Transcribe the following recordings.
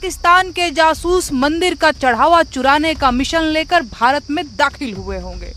पाकिस्तान के जासूस मंदिर का चढ़ावा चुराने का मिशन लेकर भारत में दाखिल हुए होंगे।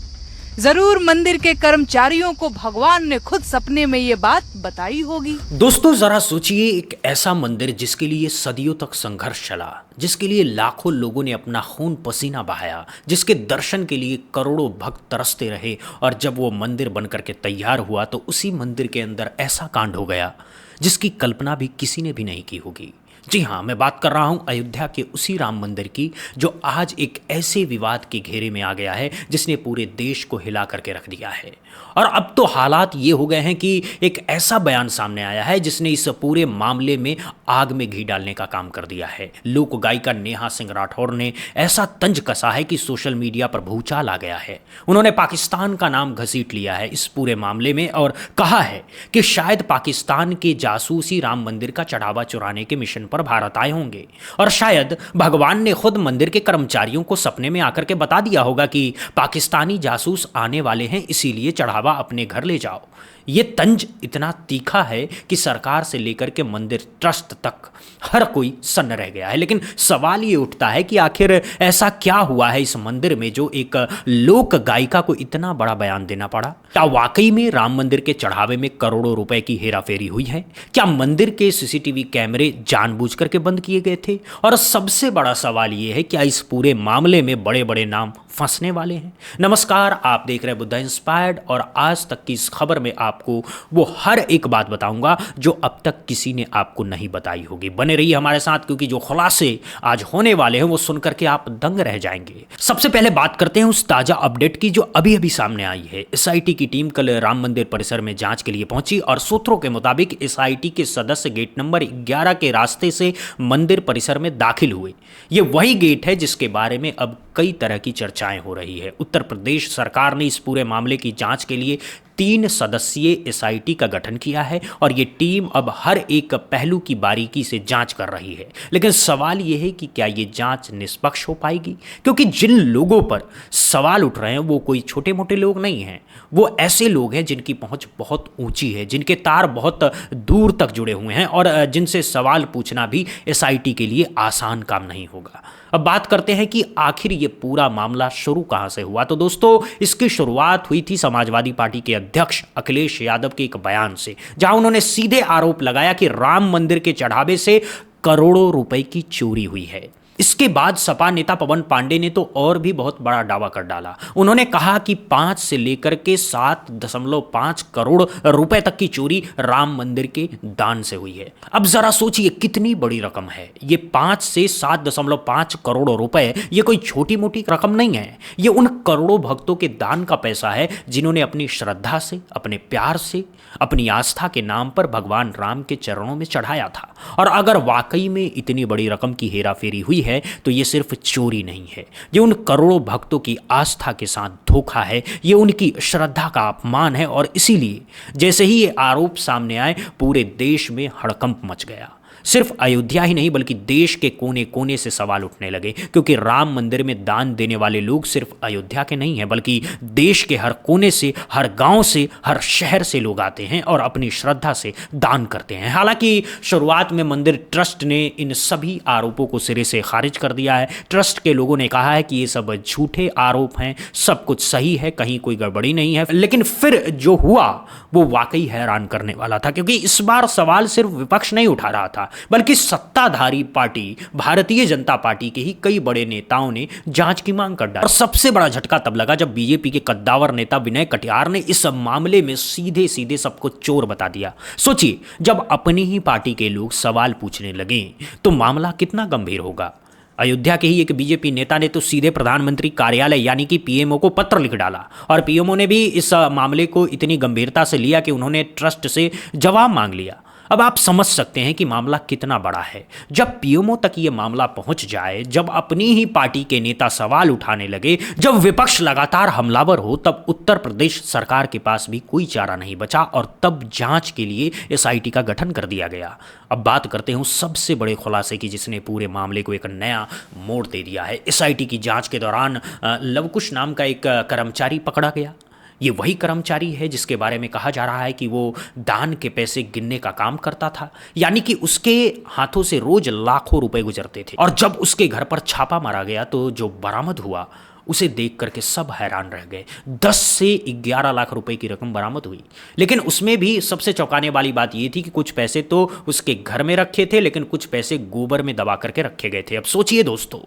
जरूर मंदिर के कर्मचारियों को भगवान ने खुद सपने में ये बात बताई होगी। दोस्तों जरा सोचिए, एक ऐसा मंदिर जिसके लिए सदियों तक संघर्ष चला, जिसके लिए लाखों लोगों ने अपना खून पसीना बहाया, जिसके दर्शन के लिए करोड़ों भक्त तरसते रहे, और जब वो मंदिर बनकर के तैयार हुआ तो उसी मंदिर के अंदर ऐसा कांड हो गया जिसकी कल्पना भी किसी ने भी नहीं की होगी। जी हाँ, मैं बात कर रहा हूँ अयोध्या के उसी राम मंदिर की जो आज एक ऐसे विवाद के घेरे में आ गया है जिसने पूरे देश को हिला करके रख दिया है। और अब तो हालात ये हो गए हैं कि एक ऐसा बयान सामने आया है जिसने इस पूरे मामले में आग में घी डालने का काम कर दिया है। लोक गायिका नेहा सिंह राठौर ने ऐसा तंज कसा है कि सोशल मीडिया पर भूचाल आ गया है। उन्होंने पाकिस्तान का नाम घसीट लिया है इस पूरे मामले में और कहा है कि शायद पाकिस्तान के जासूसी राम मंदिर का चढ़ावा चुराने के मिशन पर भारत आए होंगे, और शायद भगवान ने खुद मंदिर के कर्मचारियों को सपने में आकर के बता दिया होगा कि पाकिस्तानी जासूस आने वाले हैं, इसीलिए चढ़ावा अपने घर ले जाओ। ये तंज इतना तीखा है कि सरकार से लेकर के मंदिर ट्रस्ट तक हर कोई सन्न रह गया है। लेकिन सवाल ये उठता है कि आखिर ऐसा क्या हुआ है इस मंदिर में जो एक लोक गायिका को इतना बड़ा बयान देना पड़ा? क्या वाकई में राम मंदिर के चढ़ावे में करोड़ों रुपए की हेराफेरी हुई है? क्या मंदिर के सीसीटीवी कैमरे जानबूझ करके बंद किए गए थे? और सबसे बड़ा सवाल ये है, क्या इस पूरे मामले में बड़े बड़े नाम फंसने वाले हैं? नमस्कार, आप देख रहे हैं बुद्धा इंस्पायर्ड, और आज तक की इस खबर में आपको वो हर एक बात बताऊंगा जो अब तक किसी ने आपको नहीं बताई होगी। बने रहिए हमारे साथ, क्योंकि जो खुलासे आज होने वाले हैं वो सुनकर के आप दंग रह जाएंगे। सबसे पहले बात करते हैं उस ताजा अपडेट की जो अभी अभी सामने आई है। एसआईटी की टीम कल राम मंदिर परिसर में जांच के लिए पहुंची, और सूत्रों के मुताबिक एसआईटी के सदस्य गेट नंबर 11 के रास्ते से मंदिर परिसर में दाखिल हुए। ये वही गेट है जिसके बारे में अब कई तरह की चर्चाएं हो रही है। उत्तर प्रदेश सरकार ने इस पूरे मामले की जांच के लिए 3 सदस्यीय एसआईटी का गठन किया है, और ये टीम अब हर एक पहलू की बारीकी से जांच कर रही है। लेकिन सवाल ये है कि क्या ये जांच निष्पक्ष हो पाएगी? क्योंकि जिन लोगों पर सवाल उठ रहे हैं वो कोई छोटे मोटे लोग नहीं हैं, वो ऐसे लोग हैं जिनकी पहुंच बहुत ऊंची है, जिनके तार बहुत दूर तक जुड़े हुए हैं, और जिनसे सवाल पूछना भी एसआईटी के लिए आसान काम नहीं होगा। अब बात करते हैं कि आखिर ये पूरा मामला शुरू कहां से हुआ। तो दोस्तों, इसकी शुरुआत हुई थी समाजवादी पार्टी के अध्यक्ष अखिलेश यादव के एक बयान से, जहां उन्होंने सीधे आरोप लगाया कि राम मंदिर के चढ़ावे से करोड़ों रुपए की चोरी हुई है। इसके बाद सपा नेता पवन पांडे ने तो और भी बहुत बड़ा दावा कर डाला। उन्होंने कहा कि 5 से लेकर के 7.5 करोड़ रुपए तक की चोरी राम मंदिर के दान से हुई है। अब जरा सोचिए कितनी बड़ी रकम है ये। 5 से 7.5 करोड़ रुपए ये कोई छोटी मोटी रकम नहीं है। ये उन करोड़ों भक्तों के दान का पैसा है जिन्होंने अपनी श्रद्धा से, अपने प्यार से, अपनी आस्था के नाम पर भगवान राम के चरणों में चढ़ाया था। और अगर वाकई में इतनी बड़ी रकम की हेराफेरी हुई है तो ये सिर्फ चोरी नहीं है, ये उन करोड़ों भक्तों की आस्था के साथ धोखा है, ये उनकी श्रद्धा का अपमान है। और इसीलिए जैसे ही ये आरोप सामने आए पूरे देश में हड़कंप मच गया। सिर्फ अयोध्या ही नहीं बल्कि देश के कोने कोने से सवाल उठने लगे, क्योंकि राम मंदिर में दान देने वाले लोग सिर्फ अयोध्या के नहीं हैं बल्कि देश के हर कोने से, हर गांव से, हर शहर से लोग आते हैं और अपनी श्रद्धा से दान करते हैं। हालांकि शुरुआत में मंदिर ट्रस्ट ने इन सभी आरोपों को सिरे से खारिज कर दिया है। ट्रस्ट के लोगों ने कहा है कि ये सब झूठे आरोप हैं, सब कुछ सही है, कहीं कोई गड़बड़ी नहीं है। लेकिन फिर जो हुआ वो वाकई हैरान करने वाला था, क्योंकि इस बार सवाल सिर्फ विपक्ष नहीं उठा रहा था बल्कि सत्ताधारी पार्टी भारतीय जनता पार्टी के ही कई बड़े नेताओं ने जांच की मांग कर डाली। और सबसे बड़ा झटका तब लगा जब बीजेपी के कद्दावर नेता विनय कटियार ने इस मामले में सीधे सीधे सबको चोर बता दिया। सोचिए, जब अपनी ही पार्टी के लोग सवाल पूछने लगे तो मामला कितना गंभीर होगा। अयोध्या के ही एक बीजेपी नेता ने तो सीधे प्रधानमंत्री कार्यालय यानी कि पीएमओ को पत्र लिख डाला, और पीएमओ ने भी इस मामले को इतनी गंभीरता से लिया कि उन्होंने ट्रस्ट से जवाब मांग लिया। अब आप समझ सकते हैं कि मामला कितना बड़ा है। जब पीएमओ तक ये मामला पहुंच जाए, जब अपनी ही पार्टी के नेता सवाल उठाने लगे, जब विपक्ष लगातार हमलावर हो, तब उत्तर प्रदेश सरकार के पास भी कोई चारा नहीं बचा, और तब जांच के लिए एसआईटी का गठन कर दिया गया। अब बात करते हैं उस सबसे बड़े खुलासे की जिसने पूरे मामले को एक नया मोड़ दे दिया है। एसआईटी की जांच के दौरान लवकुश नाम का एक कर्मचारी पकड़ा गया। ये वही कर्मचारी है जिसके बारे में कहा जा रहा है कि वो दान के पैसे गिनने का काम करता था, यानी कि उसके हाथों से रोज लाखों रुपए गुजरते थे। और जब उसके घर पर छापा मारा गया तो जो बरामद हुआ उसे देख करके सब हैरान रह गए। 10 से 11 लाख रुपए की रकम बरामद हुई। लेकिन उसमें भी सबसे चौंकाने वाली बात यह थी कि कुछ पैसे तो उसके घर में रखे थे, लेकिन कुछ पैसे गोबर में दबा करके रखे गए थे। अब सोचिए दोस्तों,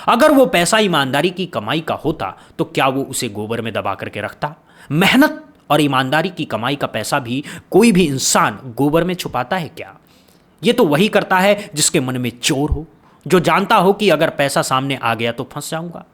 अगर वो पैसा ईमानदारी की कमाई का होता तो क्या वो उसे गोबर में दबा करके रखता? मेहनत और ईमानदारी की कमाई का पैसा भी कोई भी इंसान गोबर में छुपाता है क्या? ये तो वही करता है जिसके मन में चोर हो, जो जानता हो कि अगर पैसा सामने आ गया तो फंस जाऊंगा।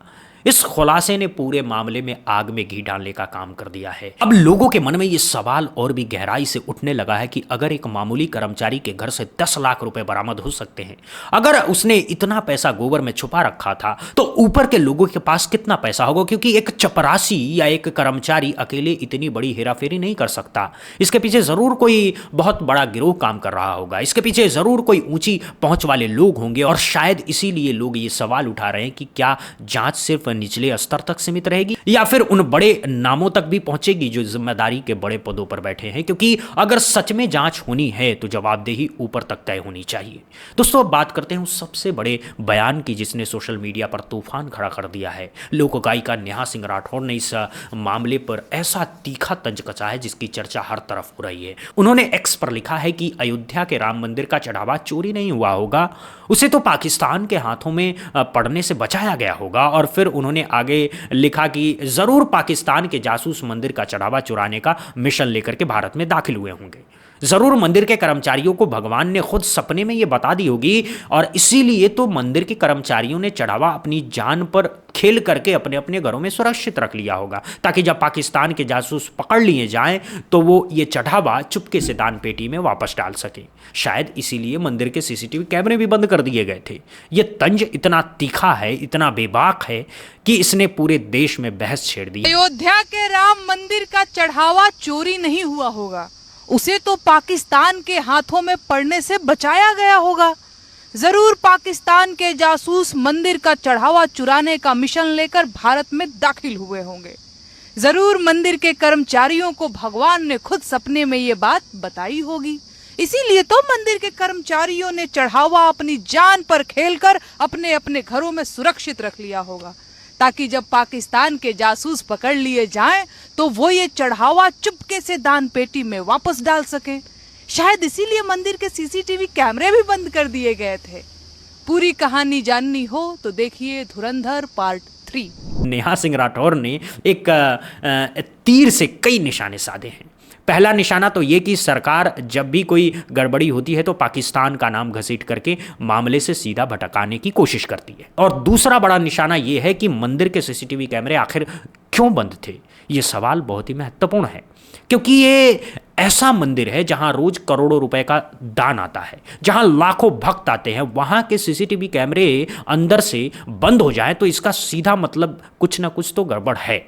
इस खुलासे ने पूरे मामले में आग में घी डालने का काम कर दिया है। अब लोगों के मन में यह सवाल और भी गहराई से उठने लगा है कि अगर एक मामूली कर्मचारी के घर से 10 लाख रुपए बरामद हो सकते हैं, अगर उसने इतना पैसा गोबर में छुपा रखा था तो ऊपर के लोगों के पास कितना पैसा होगा? क्योंकि एक चपरासी या एक कर्मचारी अकेले इतनी बड़ी हेराफेरी नहीं कर सकता। इसके पीछे जरूर कोई बहुत बड़ा गिरोह काम कर रहा होगा, इसके पीछे जरूर कोई ऊंची पहुंच वाले लोग होंगे। और शायद इसीलिए लोग ये सवाल उठा रहे हैं कि क्या जांच सिर्फ निचले स्तर तक सीमित रहेगी या फिर उन बड़े नामों तक भी पहुंचेगी जो जिम्मेदारी के बड़े पदों पर बैठे हैं? क्योंकि अगर सच में जांच होनी है तो जवाबदेही ऊपर तक तय होनी चाहिए। दोस्तों, अब बात करते हैं उस सबसे बड़े बयान की जिसने सोशल मीडिया पर तूफान खड़ा कर दिया है। लोक गायिका नेहा सिंह राठौर ने इस मामले पर ऐसा तीखा तंज कसा है जिसकी चर्चा हर तरफ हो रही है। उन्होंने एक्स पर लिखा है कि अयोध्या के राम मंदिर का चढ़ावा चोरी नहीं हुआ होगा, उसे तो पाकिस्तान के हाथों में पड़ने से बचाया गया होगा। और फिर उन्होंने आगे लिखा कि जरूर पाकिस्तान के जासूस मंदिर का चढ़ावा चुराने का मिशन लेकर के भारत में दाखिल हुए होंगे। जरूर मंदिर के कर्मचारियों को भगवान ने खुद सपने में यह बता दी होगी और इसीलिए तो मंदिर के कर्मचारियों ने चढ़ावा अपनी जान पर खेल करके अपने अपने घरों में सुरक्षित रख लिया होगा, ताकि जब पाकिस्तान के जासूस पकड़ लिए जाएं तो वो ये चढ़ावा चुपके से दान पेटी में वापस डाल सके। शायद इसीलिए मंदिर के सीसीटीवी कैमरे भी बंद कर दिए गए थे। ये तंज इतना तीखा है, इतना बेबाक है कि इसने पूरे देश में बहस छेड़ दी। अयोध्या के राम मंदिर का चढ़ावा चोरी नहीं हुआ होगा, उसे तो पाकिस्तान के हाथों में पड़ने से बचाया गया होगा। जरूर पाकिस्तान के जासूस मंदिर का चढ़ावा चुराने का मिशन लेकर भारत में दाखिल हुए होंगे। जरूर मंदिर के कर्मचारियों को भगवान ने खुद सपने में ये बात बताई होगी, इसीलिए तो मंदिर के कर्मचारियों ने चढ़ावा अपनी जान पर खेलकर अपने अपने घरों में सुरक्षित रख लिया होगा, ताकि जब पाकिस्तान के जासूस पकड़ लिए जाएं तो वो ये चढ़ावा चुपके से दान पेटी में वापस डाल सके। शायद इसीलिए मंदिर के सीसीटीवी कैमरे भी बंद कर दिए गए थे। पूरी कहानी जाननी हो तो देखिए धुरंधर पार्ट 3। नेहा सिंह राठौर ने एक तीर से कई निशाने साधे हैं। पहला निशाना तो ये कि सरकार जब भी कोई गड़बड़ी होती है तो पाकिस्तान का नाम घसीट करके मामले से सीधा भटकाने की कोशिश करती है। और दूसरा बड़ा निशाना ये है कि मंदिर के सीसीटीवी कैमरे आखिर क्यों बंद थे? ये सवाल बहुत ही महत्वपूर्ण है, क्योंकि ये ऐसा मंदिर है जहां रोज करोड़ों रुपए का दान आता है, जहां लाखों भक्त आते हैं। वहां के सीसीटीवी कैमरे अंदर से बंद हो जाए तो इसका सीधा मतलब कुछ ना कुछ तो गड़बड़ है।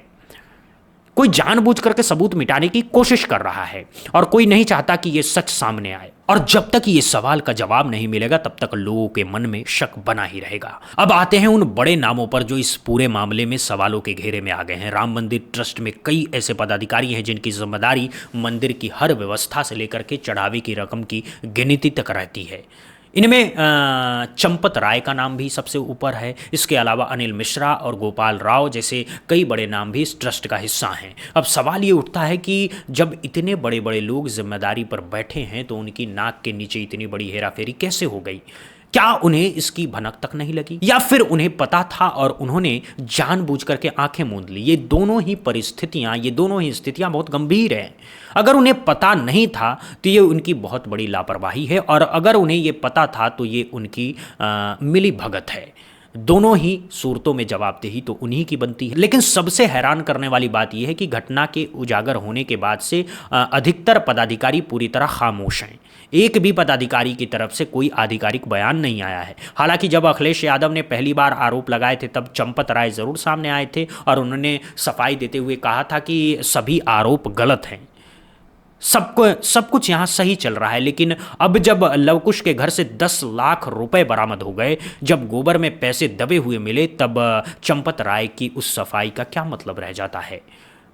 कोई जानबूझ करके सबूत मिटाने की कोशिश कर रहा है और कोई नहीं चाहता कि यह सच सामने आए। और जब तक ये सवाल का जवाब नहीं मिलेगा तब तक लोगों के मन में शक बना ही रहेगा। अब आते हैं उन बड़े नामों पर जो इस पूरे मामले में सवालों के घेरे में आ गए हैं। राम मंदिर ट्रस्ट में कई ऐसे पदाधिकारी हैं जिनकी जिम्मेदारी मंदिर की हर व्यवस्था से लेकर के चढ़ावे की रकम की गिनती तक रहती है। इनमें चंपत राय का नाम भी सबसे ऊपर है। इसके अलावा अनिल मिश्रा और गोपाल राव जैसे कई बड़े नाम भी इस ट्रस्ट का हिस्सा हैं। अब सवाल ये उठता है कि जब इतने बड़े बड़े लोग जिम्मेदारी पर बैठे हैं तो उनकी नाक के नीचे इतनी बड़ी हेराफेरी कैसे हो गई? क्या उन्हें इसकी भनक तक नहीं लगी, या फिर उन्हें पता था और उन्होंने जानबूझ करके आंखें मूंद ली? ये दोनों ही स्थितियां बहुत गंभीर हैं। अगर उन्हें पता नहीं था तो ये उनकी बहुत बड़ी लापरवाही है, और अगर उन्हें ये पता था तो ये उनकी मिली भगत है। दोनों ही सूरतों में जवाबदेही तो उन्हीं की बनती है। लेकिन सबसे हैरान करने वाली बात यह है कि घटना के उजागर होने के बाद से अधिकतर पदाधिकारी पूरी तरह खामोश हैं। एक भी पदाधिकारी की तरफ से कोई आधिकारिक बयान नहीं आया है। हालांकि जब अखिलेश यादव ने पहली बार आरोप लगाए थे तब चंपत राय जरूर सामने आए थे और उन्होंने सफाई देते हुए कहा था कि सभी आरोप गलत हैं, सब कुछ यहाँ सही चल रहा है। लेकिन अब जब लवकुश के घर से 10 लाख रुपए बरामद हो गए, जब गोबर में पैसे दबे हुए मिले, तब चंपत राय की उस सफाई का क्या मतलब रह जाता है?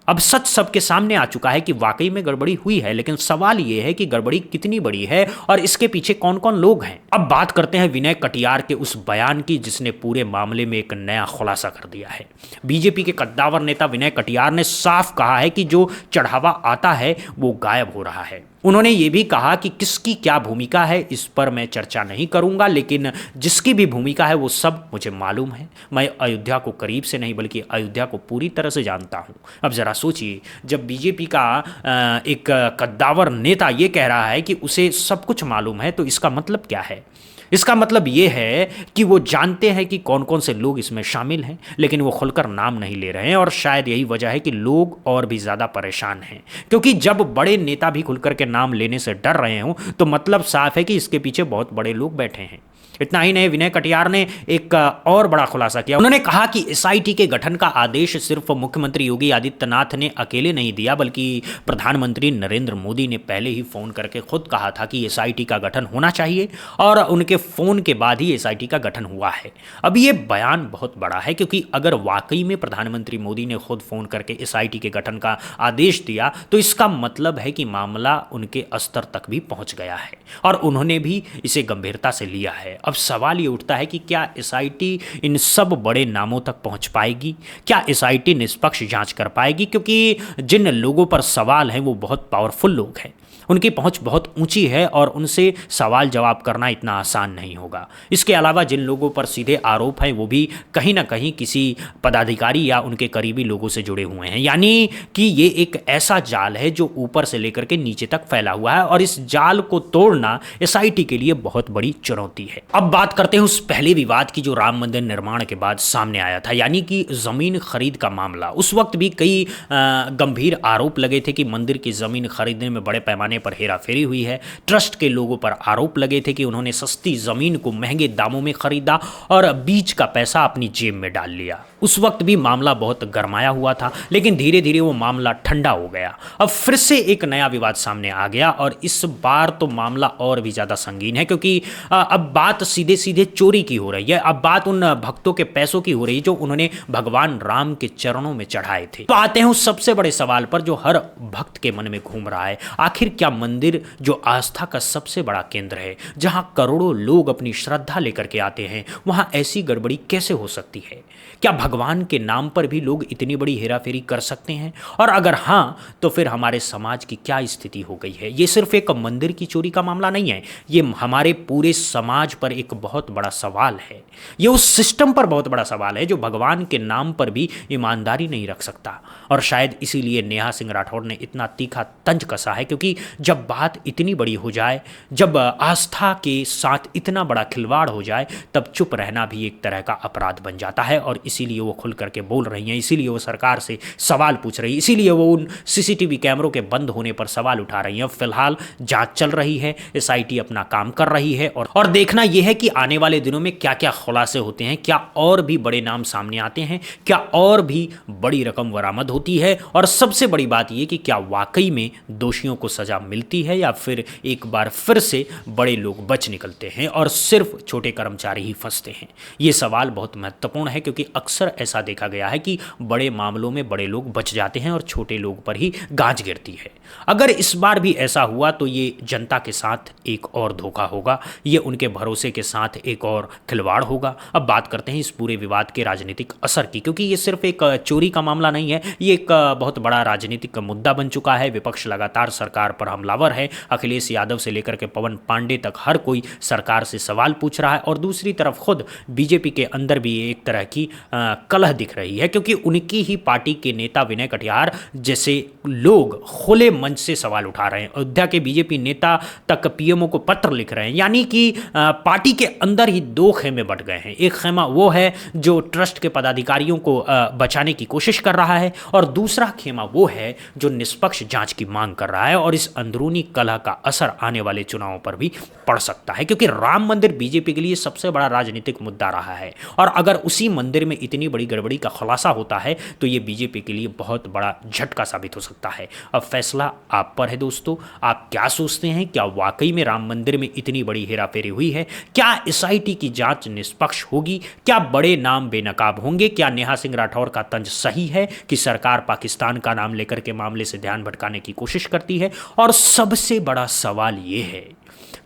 अब सच सबके सामने आ चुका है कि वाकई में गड़बड़ी हुई है, लेकिन सवाल यह है कि गड़बड़ी कितनी बड़ी है और इसके पीछे कौन कौन लोग हैं। अब बात करते हैं विनय कटियार के उस बयान की जिसने पूरे मामले में एक नया खुलासा कर दिया है। बीजेपी के कद्दावर नेता विनय कटियार ने साफ कहा है कि जो चढ़ावा आता है वो गायब हो रहा है। उन्होंने ये भी कहा कि किसकी क्या भूमिका है इस पर मैं चर्चा नहीं करूंगा, लेकिन जिसकी भी भूमिका है वो सब मुझे मालूम है। मैं अयोध्या को करीब से नहीं बल्कि अयोध्या को पूरी तरह से जानता हूं। अब जरा सोचिए, जब बीजेपी का एक कद्दावर नेता ये कह रहा है कि उसे सब कुछ मालूम है, तो इसका मतलब क्या है? इसका मतलब ये है कि वो जानते हैं कि कौन कौन से लोग इसमें शामिल हैं, लेकिन वो खुलकर नाम नहीं ले रहे हैं। और शायद यही वजह है कि लोग और भी ज़्यादा परेशान हैं, क्योंकि जब बड़े नेता भी खुलकर के नाम लेने से डर रहे हों तो मतलब साफ है कि इसके पीछे बहुत बड़े लोग बैठे हैं। इतना ही नहीं, विनय कटियार ने एक और बड़ा खुलासा किया। उन्होंने कहा कि एसआईटी के गठन का आदेश सिर्फ मुख्यमंत्री योगी आदित्यनाथ ने अकेले नहीं दिया, बल्कि प्रधानमंत्री नरेंद्र मोदी ने पहले ही फोन करके खुद कहा था कि एसआईटी का गठन होना चाहिए, और उनके फोन के बाद ही एसआईटी का गठन हुआ है। अब ये बयान बहुत बड़ा है, क्योंकि अगर वाकई में प्रधानमंत्री मोदी ने खुद फोन करके एसआईटी के गठन का आदेश दिया तो इसका मतलब है कि मामला उनके स्तर तक भी पहुंच गया है और उन्होंने भी इसे गंभीरता से लिया है। अब सवाल ये उठता है कि क्या एसआईटी इन सब बड़े नामों तक पहुंच पाएगी? क्या एसआईटी निष्पक्ष जांच कर पाएगी? क्योंकि जिन लोगों पर सवाल हैं वो बहुत पावरफुल लोग हैं, उनकी पहुंच बहुत ऊंची है और उनसे सवाल जवाब करना इतना आसान नहीं होगा। इसके अलावा जिन लोगों पर सीधे आरोप हैं वो भी कहीं ना कहीं किसी पदाधिकारी या उनके करीबी लोगों से जुड़े हुए हैं, यानी कि ये एक ऐसा जाल है जो ऊपर से लेकर के नीचे तक फैला हुआ है और इस जाल को तोड़ना एसआईटी के लिए बहुत बड़ी चुनौती है। अब बात करते हैं उस पहले विवाद की जो राम मंदिर निर्माण के बाद सामने आया था, यानी कि जमीन खरीद का मामला। उस वक्त भी कई गंभीर आरोप लगे थे कि मंदिर की जमीन खरीदने में बड़े पैमाने पर हेराफेरी हुई है। ट्रस्ट के लोगों पर आरोप लगे थे कि उन्होंने सस्ती जमीन को महंगे दामों में खरीदा और बीच का पैसा अपनी जेब में डाल लिया। उस वक्त भी मामला बहुत गरमाया हुआ था, लेकिन धीरे धीरे वो मामला ठंडा हो गया। अब फिर से एक नया विवाद सामने आ गया और इस बार तो मामला और भी ज्यादा संगीन है, क्योंकि अब बात सीधे सीधे चोरी की हो रही है। अब बात उन भक्तों के पैसों की हो रही है जो उन्होंने भगवान राम के चरणों में चढ़ाए थे। तो आते हैं उस सबसे बड़े सवाल पर जो हर भक्त के मन में घूम रहा है, आखिर क्या मंदिर जो आस्था का सबसे बड़ा केंद्र है, जहां करोड़ों लोग अपनी श्रद्धा लेकर के आते हैं, वहां ऐसी गड़बड़ी कैसे हो सकती है? क्या भगवान के नाम पर भी लोग इतनी बड़ी हेराफेरी कर सकते हैं? और अगर हां, तो फिर हमारे समाज की क्या स्थिति हो गई है? ये सिर्फ एक मंदिर की चोरी का मामला नहीं है, ये हमारे पूरे समाज पर एक बहुत बड़ा सवाल है। ये उस सिस्टम पर बहुत बड़ा सवाल है जो भगवान के नाम पर भी ईमानदारी नहीं रख सकता। और शायद इसीलिए नेहा सिंह राठौड़ ने इतना तीखा तंज कसा है, क्योंकि जब बात इतनी बड़ी हो जाए, जब आस्था के साथ इतना बड़ा खिलवाड़ हो जाए, तब चुप रहना भी एक तरह का अपराध बन जाता है। और इसीलिए वो खुल करके बोल रही हैं, इसीलिए वो सरकार से सवाल पूछ रही है, इसीलिए वो उन सीसीटीवी कैमरों के बंद होने पर सवाल उठा रही हैं। फिलहाल जांच चल रही है, एसआईटी अपना काम कर रही है और देखना यह है कि आने वाले दिनों में क्या क्या खुलासे होते हैं, क्या और भी बड़े नाम सामने आते हैं, क्या और भी बड़ी रकम बरामद होती है, और सबसे बड़ी बात यह कि क्या वाकई में दोषियों को सजा मिलती है या फिर एक बार फिर से बड़े लोग बच निकलते हैं और सिर्फ छोटे कर्मचारी ही फंसते हैं। ये सवाल बहुत महत्वपूर्ण है, क्योंकि अक्सर ऐसा देखा गया है कि बड़े मामलों में बड़े लोग बच जाते हैं और छोटे लोग पर ही गाज गिरती है। अगर इस बार भी ऐसा हुआ तो ये जनता के साथ एक और धोखा होगा, ये उनके भरोसे के साथ एक और खिलवाड़ होगा। अब बात करते हैं इस पूरे विवाद के राजनीतिक असर की, क्योंकि ये सिर्फ एक चोरी का मामला नहीं है, ये एक बहुत बड़ा राजनीतिक मुद्दा बन चुका है। विपक्ष लगातार सरकार पर हमलावर है, अखिलेश यादव से लेकर के पवन पांडे तक हर कोई सरकार से सवाल पूछ रहा है, और दूसरी तरफ खुद बीजेपी के अंदर भी एक तरह की कलह दिख रही है, क्योंकि उनकी ही पार्टी के नेता विनय कटियार जैसे लोग खुले मंच से सवाल उठा रहे हैं। अयोध्या के बीजेपी नेता तक पीएमओ को पत्र लिख रहे हैं, यानी कि पार्टी के अंदर ही दो खेमे बट गए हैं। एक खेमा वो है जो ट्रस्ट के पदाधिकारियों को बचाने की कोशिश कर रहा है, और दूसरा खेमा वो है जो निष्पक्ष जांच की मांग कर रहा है। और इस अंदरूनी कलह का असर आने वाले चुनावों पर भी पड़ सकता है, क्योंकि राम मंदिर बीजेपी के लिए सबसे बड़ा राजनीतिक मुद्दा रहा है और अगर उसी मंदिर में इतनी बड़ी गड़बड़ी का खुलासा होता है तो ये बीजेपी के लिए बहुत बड़ा झटका साबित हो सकता है। अब फैसला आप पर है दोस्तों, आप क्या सोचते हैं? क्या वाकई में राम मंदिर में इतनी बड़ी हेराफेरी हुई है? क्या एसआईटी की जांच निष्पक्ष होगी? क्या बड़े नाम बेनकाब होंगे? क्या नेहा सिंह राठौर का तंज सही है कि सरकार पाकिस्तान का नाम लेकर के मामले से ध्यान भटकाने की कोशिश करती है? और सबसे बड़ा सवाल यह है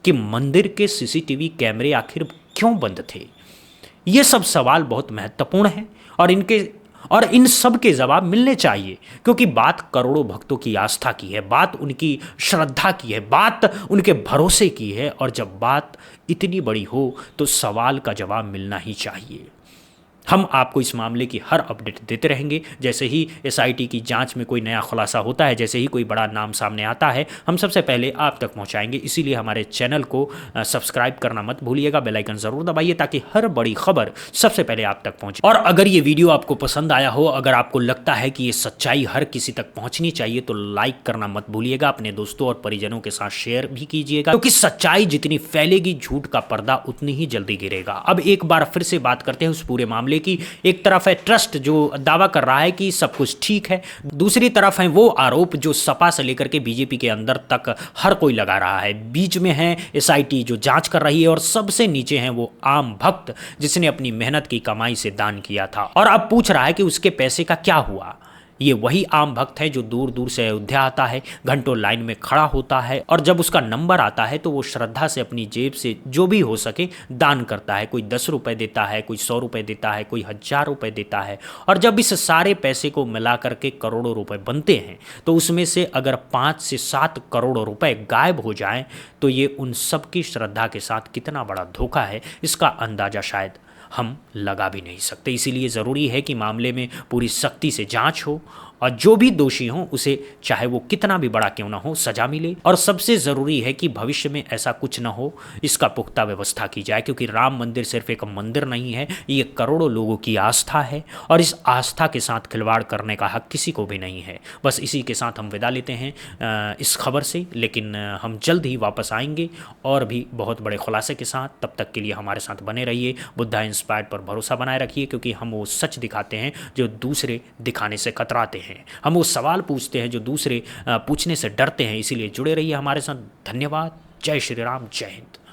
कि मंदिर के सीसीटीवी कैमरे आखिर क्यों बंद थे? ये सब सवाल बहुत महत्वपूर्ण हैं और इन सब के जवाब मिलने चाहिए, क्योंकि बात करोड़ों भक्तों की आस्था की है, बात उनकी श्रद्धा की है, बात उनके भरोसे की है और जब बात इतनी बड़ी हो तो सवाल का जवाब मिलना ही चाहिए। हम आपको इस मामले की हर अपडेट देते रहेंगे। जैसे ही एसआईटी की जांच में कोई नया खुलासा होता है, जैसे ही कोई बड़ा नाम सामने आता है, हम सबसे पहले आप तक पहुंचाएंगे। इसीलिए हमारे चैनल को सब्सक्राइब करना मत भूलिएगा, बेल आइकन ज़रूर दबाइए ताकि हर बड़ी खबर सबसे पहले आप तक पहुंचे। और अगर ये वीडियो आपको पसंद आया हो, अगर आपको लगता है कि ये सच्चाई हर किसी तक पहुँचनी चाहिए तो लाइक करना मत भूलिएगा, अपने दोस्तों और परिजनों के साथ शेयर भी कीजिएगा, क्योंकि सच्चाई जितनी फैलेगी झूठ का पर्दा उतनी ही जल्दी गिरेगा। अब एक बार फिर से बात करते हैं उस पूरे मामले की। एक तरफ है ट्रस्ट जो दावा कर रहा है कि सब कुछ ठीक है, दूसरी तरफ है वो आरोप जो सपा से लेकर के बीजेपी के अंदर तक हर कोई लगा रहा है। बीच में है एसआईटी जो जांच कर रही है और सबसे नीचे है वो आम भक्त जिसने अपनी मेहनत की कमाई से दान किया था और अब पूछ रहा है कि उसके पैसे का क्या हुआ। ये वही आम भक्त है जो दूर दूर से अयोध्या आता है, घंटों लाइन में खड़ा होता है और जब उसका नंबर आता है तो वो श्रद्धा से अपनी जेब से जो भी हो सके दान करता है। कोई 10 रुपए देता है, कोई 100 रुपए देता है, कोई 1000 रुपए देता है और जब इस सारे पैसे को मिला करके करोड़ों रुपए बनते हैं तो उसमें से अगर 5 से 7 करोड़ रुपए गायब हो जाएं तो ये उन सबकी श्रद्धा के साथ कितना बड़ा धोखा है, इसका अंदाजा शायद हम लगा भी नहीं सकते। इसीलिए ज़रूरी है कि मामले में पूरी सख्ती से जांच हो और जो भी दोषी हो उसे चाहे वो कितना भी बड़ा क्यों ना हो सजा मिले और सबसे ज़रूरी है कि भविष्य में ऐसा कुछ ना हो, इसका पुख्ता व्यवस्था की जाए, क्योंकि राम मंदिर सिर्फ एक मंदिर नहीं है, ये करोड़ों लोगों की आस्था है और इस आस्था के साथ खिलवाड़ करने का हक किसी को भी नहीं है। बस इसी के साथ हम विदा लेते हैं इस खबर से, लेकिन हम जल्द ही वापस आएंगे और भी बहुत बड़े खुलासे के साथ। तब तक के लिए हमारे साथ बने रहिए। बुद्धा इंस्पायर्ड पर भरोसा बनाए रखिए, क्योंकि हम वो सच दिखाते हैं जो दूसरे दिखाने से कतराते हैं। हम वो सवाल पूछते हैं जो दूसरे पूछने से डरते हैं। इसीलिए जुड़े रहिए हमारे साथ। धन्यवाद। जय श्री राम, जय हिंद।